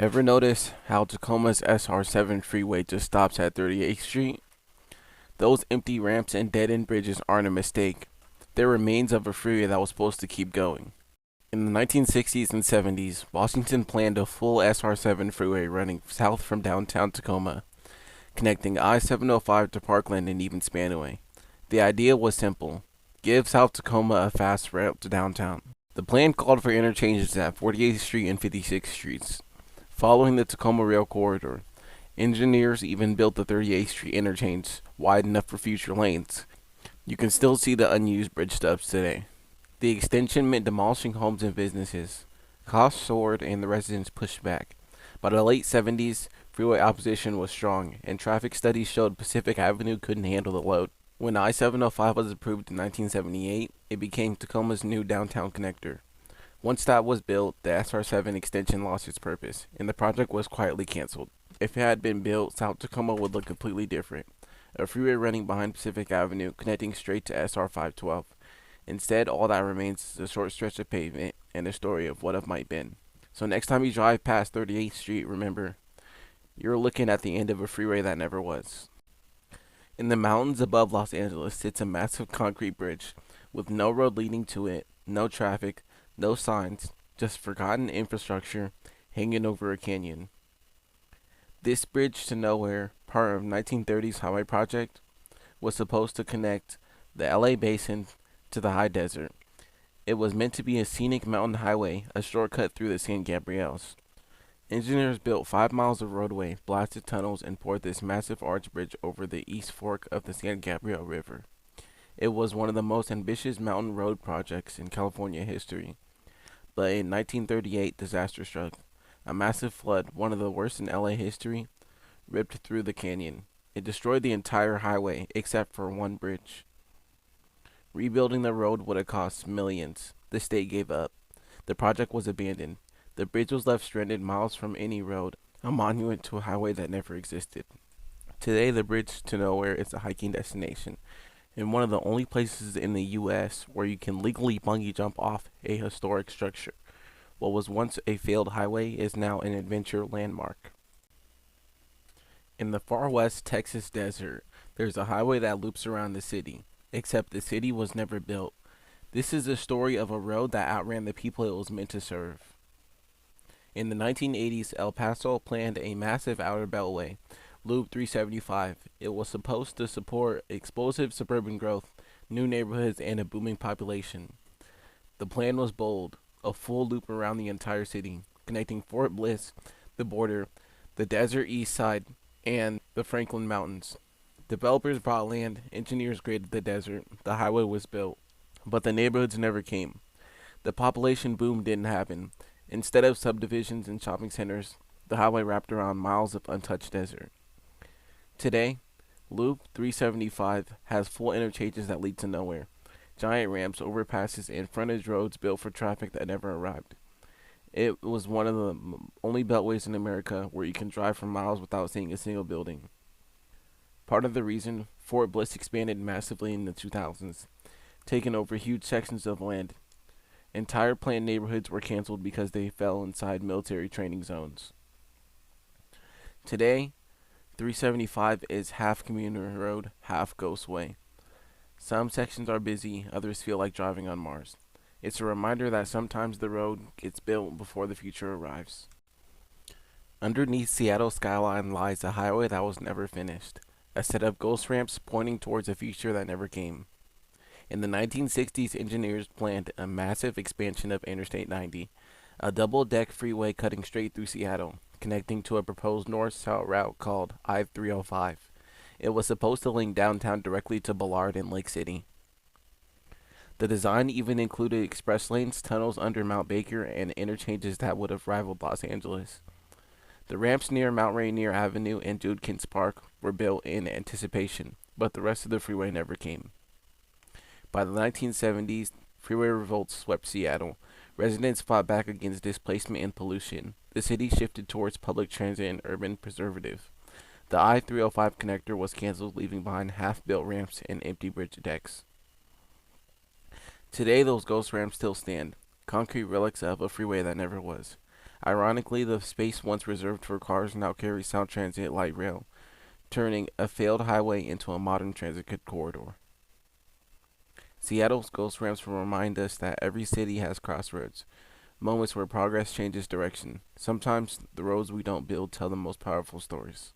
Ever notice how Tacoma's SR7 freeway just stops at 38th Street? Those empty ramps and dead-end bridges aren't a mistake. They're remains of a freeway that was supposed to keep going. In the 1960s and 70s, Washington planned a full SR7 freeway running south from downtown Tacoma, connecting I-705 to Parkland and even Spanaway. The idea was simple: give South Tacoma a fast route to downtown. The plan called for interchanges at 48th Street and 56th Streets, following the Tacoma Rail Corridor. Engineers even built the 38th Street interchange wide enough for future lanes. You can still see the unused bridge stubs today. The extension meant demolishing homes and businesses. Costs soared and the residents pushed back. By the late 70s, freeway opposition was strong, and traffic studies showed Pacific Avenue couldn't handle the load. When I-705 was approved in 1978, it became Tacoma's new downtown connector. Once that was built, the SR7 extension lost its purpose, and the project was quietly canceled. If it had been built, South Tacoma would look completely different. A freeway running behind Pacific Avenue, connecting straight to SR 512. Instead, all that remains is a short stretch of pavement and a story of what have might been. So next time you drive past 38th Street, remember, you're looking at the end of a freeway that never was. In the mountains above Los Angeles sits a massive concrete bridge, with no road leading to it, no traffic, no signs, just forgotten infrastructure hanging over a canyon. This bridge to nowhere, part of 1930s highway project, was supposed to connect the LA basin to the high desert. It was meant to be a scenic mountain highway, a shortcut through the San Gabriels. Engineers built 5 miles of roadway, blasted tunnels, and poured this massive arch bridge over the east fork of the San Gabriel River. It was one of the most ambitious mountain road projects in California history. But in 1938, disaster struck. A massive flood, one of the worst in LA history, ripped through the canyon. It destroyed the entire highway, except for one bridge. Rebuilding the road would have cost millions. The state gave up. The project was abandoned. The bridge was left stranded miles from any road, a monument to a highway that never existed. Today, the bridge to nowhere is a hiking destination, and one of the only places in the U.S. where you can legally bungee jump off a historic structure. What was once a failed highway is now an adventure landmark. In the far west Texas desert, there's a highway that loops around the city, except the city was never built. This is the story of a road that outran the people it was meant to serve. In the 1980s, El Paso planned a massive outer beltway, Loop 375. It was supposed to support explosive suburban growth, new neighborhoods, and a booming population. The plan was bold: a full loop around the entire city, connecting Fort Bliss, the border, the desert east side, and the Franklin Mountains. Developers bought land, engineers graded the desert, the highway was built, but the neighborhoods never came. The population boom didn't happen. Instead of subdivisions and shopping centers, the highway wrapped around miles of untouched desert. Today, Loop 375 has full interchanges that lead to nowhere, giant ramps, overpasses, and frontage roads built for traffic that never arrived. It was one of the only beltways in America where you can drive for miles without seeing a single building. Part of the reason, Fort Bliss expanded massively in the 2000s, taking over huge sections of land. Entire planned neighborhoods were canceled because they fell inside military training zones. Today, 375 is half commuter road, half ghost way. Some sections are busy, others feel like driving on Mars. It's a reminder that sometimes the road gets built before the future arrives. Underneath Seattle's skyline lies a highway that was never finished, a set of ghost ramps pointing towards a future that never came. In the 1960s, engineers planned a massive expansion of Interstate 90, a double-deck freeway cutting straight through Seattle, connecting to a proposed north-south route called I-305. It was supposed to link downtown directly to Ballard and Lake City. The design even included express lanes, tunnels under Mount Baker, and interchanges that would have rivaled Los Angeles. The ramps near Mount Rainier Avenue and Judkins Park were built in anticipation, but the rest of the freeway never came. By the 1970s, freeway revolts swept Seattle. Residents fought back against displacement and pollution. The city shifted towards public transit and urban preservative. The I-305 connector was canceled, leaving behind half-built ramps and empty bridge decks. Today, those ghost ramps still stand, concrete relics of a freeway that never was. Ironically, the space once reserved for cars now carries Sound Transit light rail, turning a failed highway into a modern transit corridor. Seattle's ghost ramps will remind us that every city has crossroads, moments where progress changes direction. Sometimes the roads we don't build tell the most powerful stories.